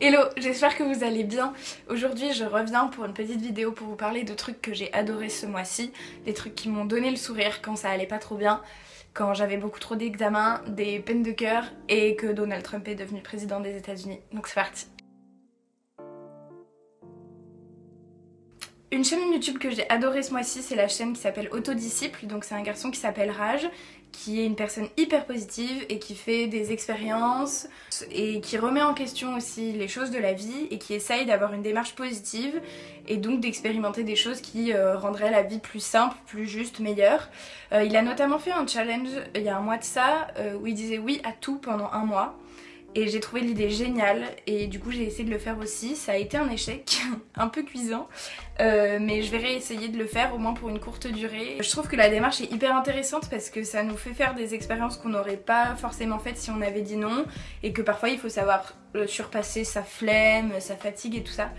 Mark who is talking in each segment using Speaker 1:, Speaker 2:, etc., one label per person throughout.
Speaker 1: Hello, j'espère que vous allez bien. Aujourd'hui je reviens pour une petite vidéo pour vous parler de trucs que j'ai adoré ce mois-ci, des trucs qui m'ont donné le sourire quand ça allait pas trop bien, quand j'avais beaucoup trop d'examens, des peines de cœur et que Donald Trump est devenu président des États-Unis. Donc c'est parti. Une chaîne YouTube que j'ai adorée ce mois-ci, c'est la chaîne qui s'appelle Autodisciple. Donc c'est un garçon qui s'appelle Raj, qui est une personne hyper positive et qui fait des expériences et qui remet en question aussi les choses de la vie et qui essaye d'avoir une démarche positive et donc d'expérimenter des choses qui rendraient la vie plus simple, plus juste, meilleure. Il a notamment fait un challenge il y a un mois de ça où il disait oui à tout pendant un mois. Et j'ai trouvé l'idée géniale et du coup j'ai essayé de le faire aussi. Ça a été un échec, un peu cuisant, mais je vais réessayer de le faire au moins pour une courte durée. Je trouve que la démarche est hyper intéressante parce que ça nous fait faire des expériences qu'on n'aurait pas forcément faites si on avait dit non, et que parfois il faut savoir surpasser sa flemme, sa fatigue et tout ça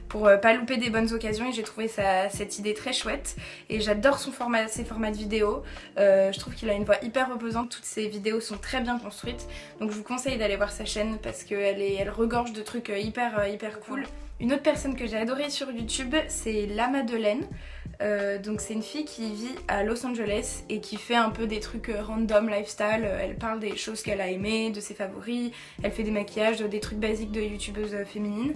Speaker 1: pour pas louper des bonnes occasions, et j'ai trouvé cette idée très chouette et j'adore ses formats de vidéos. Je trouve qu'il a une voix hyper reposante, toutes ses vidéos sont très bien construites, donc je vous conseille d'aller voir sa chaîne parce qu'elle regorge de trucs hyper cool. Une autre personne que j'ai adorée sur YouTube, c'est La Madeleine. Donc c'est une fille qui vit à Los Angeles et qui fait un peu des trucs random lifestyle. Elle parle des choses qu'elle a aimées, de ses favoris, elle fait des maquillages, des trucs basiques de youtubeuses féminines.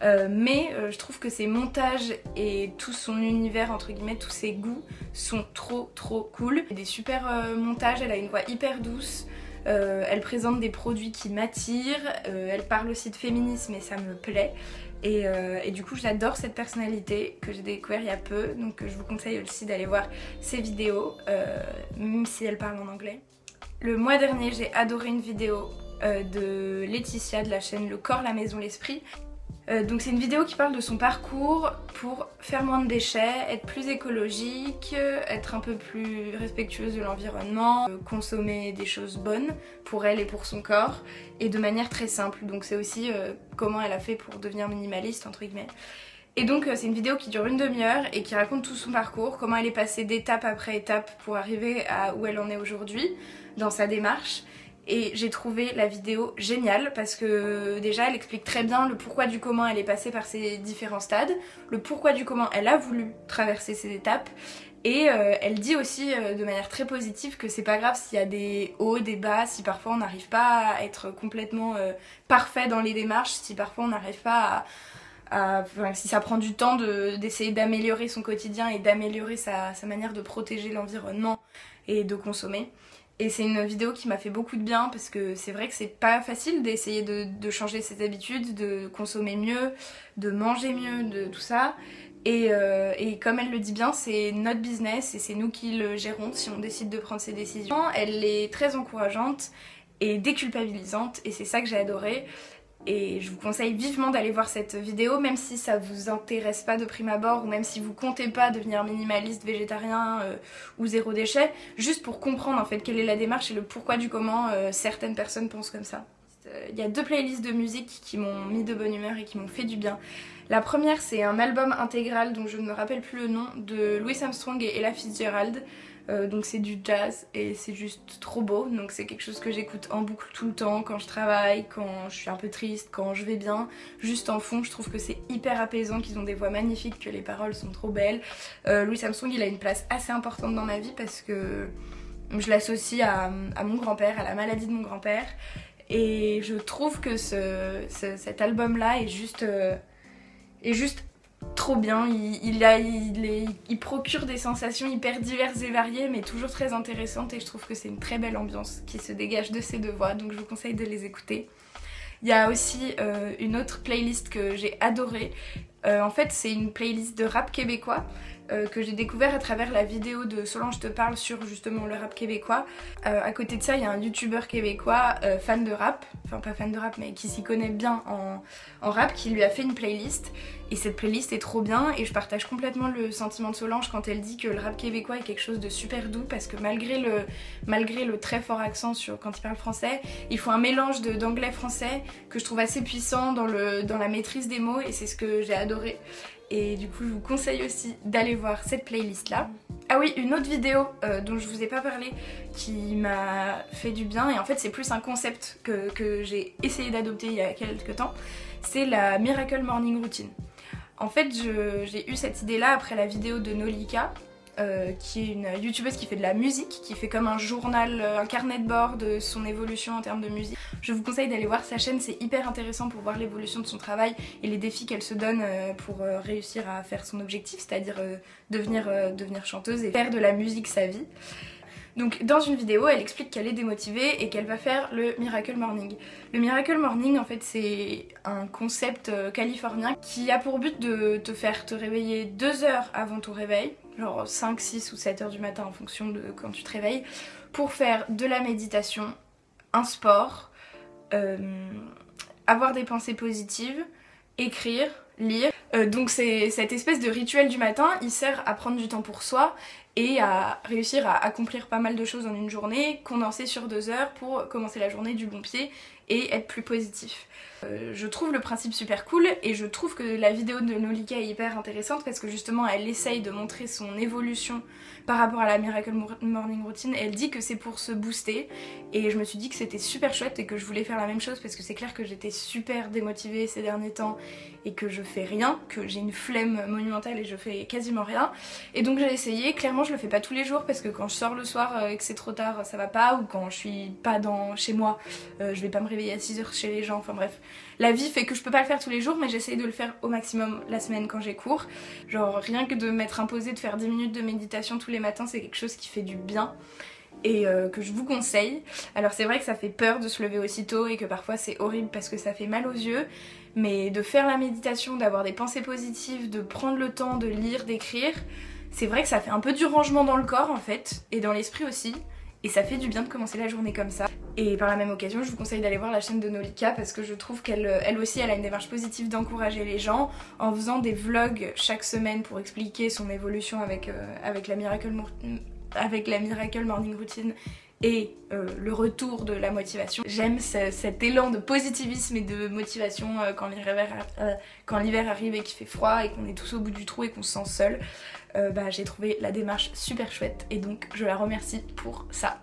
Speaker 1: Mais je trouve que ses montages et tout son univers, entre guillemets, tous ses goûts sont trop cool. Des super montages, elle a une voix hyper douce. Elle présente des produits qui m'attirent, elle parle aussi de féminisme et ça me plaît. Et du coup j'adore cette personnalité que j'ai découvert il y a peu, donc je vous conseille aussi d'aller voir ses vidéos, même si elle parle en anglais. Le mois dernier j'ai adoré une vidéo de Laetitia de la chaîne Le Corps, la Maison, l'Esprit. Donc c'est une vidéo qui parle de son parcours pour faire moins de déchets, être plus écologique, être un peu plus respectueuse de l'environnement, consommer des choses bonnes pour elle et pour son corps, et de manière très simple. Donc c'est aussi comment elle a fait pour devenir minimaliste, entre guillemets. Et donc c'est une vidéo qui dure une demi-heure et qui raconte tout son parcours, comment elle est passée d'étape après étape pour arriver à où elle en est aujourd'hui dans sa démarche. Et j'ai trouvé la vidéo géniale parce que déjà elle explique très bien le pourquoi du comment elle est passée par ces différents stades, le pourquoi du comment elle a voulu traverser ces étapes, et elle dit aussi de manière très positive que c'est pas grave s'il y a des hauts, des bas, si parfois on n'arrive pas à être complètement parfait dans les démarches, si parfois on n'arrive pas si ça prend du temps d'essayer d'améliorer son quotidien et d'améliorer sa manière de protéger l'environnement et de consommer. Et c'est une vidéo qui m'a fait beaucoup de bien parce que c'est vrai que c'est pas facile d'essayer de changer ses habitudes, de consommer mieux, de manger mieux, de tout ça. Et comme elle le dit bien, c'est notre business et c'est nous qui le gérons si on décide de prendre ces décisions. Elle est très encourageante et déculpabilisante et c'est ça que j'ai adoré. Et je vous conseille vivement d'aller voir cette vidéo, même si ça vous intéresse pas de prime abord, ou même si vous comptez pas devenir minimaliste, végétarien ou zéro déchet, juste pour comprendre en fait quelle est la démarche et le pourquoi du comment certaines personnes pensent comme ça. Il y a deux playlists de musique qui m'ont mis de bonne humeur et qui m'ont fait du bien. La première, c'est un album intégral dont je ne me rappelle plus le nom, de Louis Armstrong et Ella Fitzgerald. Donc c'est du jazz et c'est juste trop beau, donc c'est quelque chose que j'écoute en boucle tout le temps quand je travaille, quand je suis un peu triste, quand je vais bien, juste en fond. Je trouve que c'est hyper apaisant, qu'ils ont des voix magnifiques, que les paroles sont trop belles. Louis Armstrong, il a une place assez importante dans ma vie parce que je l'associe à mon grand-père, à la maladie de mon grand-père, et je trouve que cet album là est juste trop bien. Il procure des sensations hyper diverses et variées mais toujours très intéressantes, et je trouve que c'est une très belle ambiance qui se dégage de ces deux voix, donc je vous conseille de les écouter. Il y a aussi une autre playlist que j'ai adorée. En fait c'est une playlist de rap québécois que j'ai découvert à travers la vidéo de Solange te parle sur justement le rap québécois. À côté de ça, il y a un youtubeur québécois fan de rap, enfin pas fan de rap mais qui s'y connaît bien en rap, qui lui a fait une playlist, et cette playlist est trop bien et je partage complètement le sentiment de Solange quand elle dit que le rap québécois est quelque chose de super doux, parce que malgré le très fort accent quand il parle français, il faut un mélange d'anglais-français que je trouve assez puissant dans la maîtrise des mots, et c'est ce que j'ai adoré. Et du coup je vous conseille aussi d'aller voir cette playlist là. Ah oui, une autre vidéo dont je vous ai pas parlé qui m'a fait du bien, et en fait c'est plus un concept que j'ai essayé d'adopter il y a quelques temps, c'est la Miracle Morning Routine. En fait j'ai eu cette idée là après la vidéo de Nolika, qui est une youtubeuse qui fait de la musique, qui fait comme un journal, un carnet de bord de son évolution en termes de musique. Je vous conseille d'aller voir sa chaîne, c'est hyper intéressant pour voir l'évolution de son travail et les défis qu'elle se donne pour réussir à faire son objectif, c'est-à-dire devenir chanteuse et faire de la musique sa vie. Donc dans une vidéo, elle explique qu'elle est démotivée et qu'elle va faire le Miracle Morning. Le Miracle Morning, en fait, c'est un concept californien qui a pour but de te faire te réveiller 2 heures avant ton réveil, genre 5, 6 ou 7 heures du matin en fonction de quand tu te réveilles, pour faire de la méditation, un sport, avoir des pensées positives, écrire, lire. Donc c'est cette espèce de rituel du matin, il sert à prendre du temps pour soi et à réussir à accomplir pas mal de choses en une journée, condensées sur 2 heures pour commencer la journée du bon pied et être plus positif. Je trouve le principe super cool et je trouve que la vidéo de Nolika est hyper intéressante parce que justement elle essaye de montrer son évolution par rapport à la Miracle Morning Routine, et elle dit que c'est pour se booster, et je me suis dit que c'était super chouette et que je voulais faire la même chose parce que c'est clair que j'étais super démotivée ces derniers temps et que je fais rien, que j'ai une flemme monumentale et je fais quasiment rien, et donc j'ai essayé. Clairement je le fais pas tous les jours parce que quand je sors le soir et que c'est trop tard ça va pas, ou quand je suis pas chez moi je vais pas me réveiller à 6h chez les gens, enfin bref. La vie fait que je peux pas le faire tous les jours, mais j'essaye de le faire au maximum la semaine quand j'ai cours. Genre rien que de m'être imposé de faire 10 minutes de méditation tous les matins, c'est quelque chose qui fait du bien et que je vous conseille. Alors c'est vrai que ça fait peur de se lever aussitôt et que parfois c'est horrible parce que ça fait mal aux yeux, mais de faire la méditation, d'avoir des pensées positives, de prendre le temps de lire, d'écrire, c'est vrai que ça fait un peu du rangement dans le corps en fait, et dans l'esprit aussi. Et ça fait du bien de commencer la journée comme ça. Et par la même occasion, je vous conseille d'aller voir la chaîne de Nolika parce que je trouve qu'elle aussi, elle a une démarche positive d'encourager les gens en faisant des vlogs chaque semaine pour expliquer son évolution avec la Miracle Morning Routine et le retour de la motivation. J'aime cet élan de positivisme et de motivation quand l'hiver arrive et qu'il fait froid et qu'on est tous au bout du trou et qu'on se sent seul. J'ai trouvé la démarche super chouette et donc je la remercie pour ça.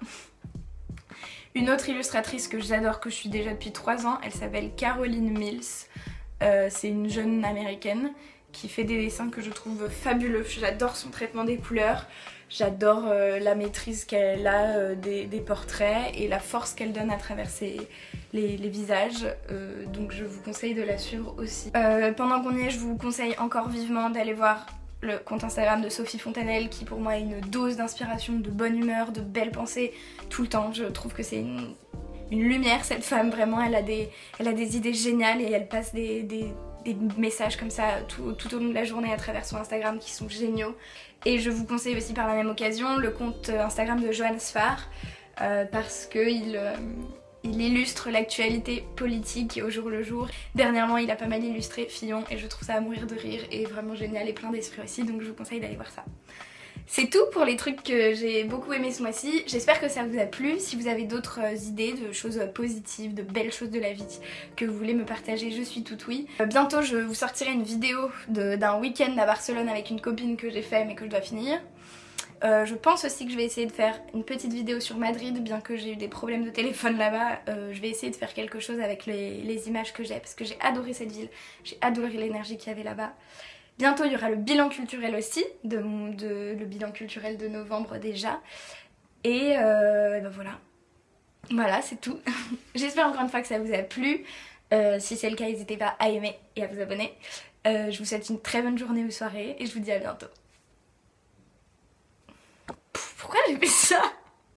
Speaker 1: Une autre illustratrice que j'adore, que je suis déjà depuis 3 ans, elle s'appelle Caroline Mills. C'est une jeune américaine qui fait des dessins que je trouve fabuleux. J'adore son traitement des couleurs, j'adore la maîtrise qu'elle a des portraits et la force qu'elle donne à travers les visages, donc je vous conseille de la suivre aussi. Pendant qu'on y est, je vous conseille encore vivement d'aller voir le compte Instagram de Sophie Fontanelle, qui pour moi est une dose d'inspiration, de bonne humeur, de belles pensées tout le temps. Je trouve que c'est une lumière, cette femme, vraiment. Elle a des idées géniales et elle passe des messages comme ça tout au long de la journée à travers son Instagram qui sont géniaux. Et je vous conseille aussi par la même occasion le compte Instagram de Johan Sfar, parce qu'il illustre l'actualité politique au jour le jour. Dernièrement il a pas mal illustré Fillon et je trouve ça à mourir de rire et vraiment génial et plein d'esprit aussi, donc je vous conseille d'aller voir ça. C'est tout pour les trucs que j'ai beaucoup aimé ce mois-ci. J'espère que ça vous a plu. Si vous avez d'autres idées de choses positives, de belles choses de la vie que vous voulez me partager, je suis toute oui. Bientôt je vous sortirai une vidéo d'un week-end à Barcelone avec une copine que j'ai fait mais que je dois finir. Je pense aussi que je vais essayer de faire une petite vidéo sur Madrid, bien que j'ai eu des problèmes de téléphone là-bas. Je vais essayer de faire quelque chose avec les images que j'ai, parce que j'ai adoré cette ville, j'ai adoré l'énergie qu'il y avait là-bas. Bientôt il y aura le bilan culturel aussi, le bilan culturel de novembre déjà. Et ben voilà. Voilà, c'est tout. J'espère encore une fois que ça vous a plu. Si c'est le cas, n'hésitez pas à aimer et à vous abonner. Je vous souhaite une très bonne journée ou soirée et je vous dis à bientôt. Pourquoi j'ai fait ça?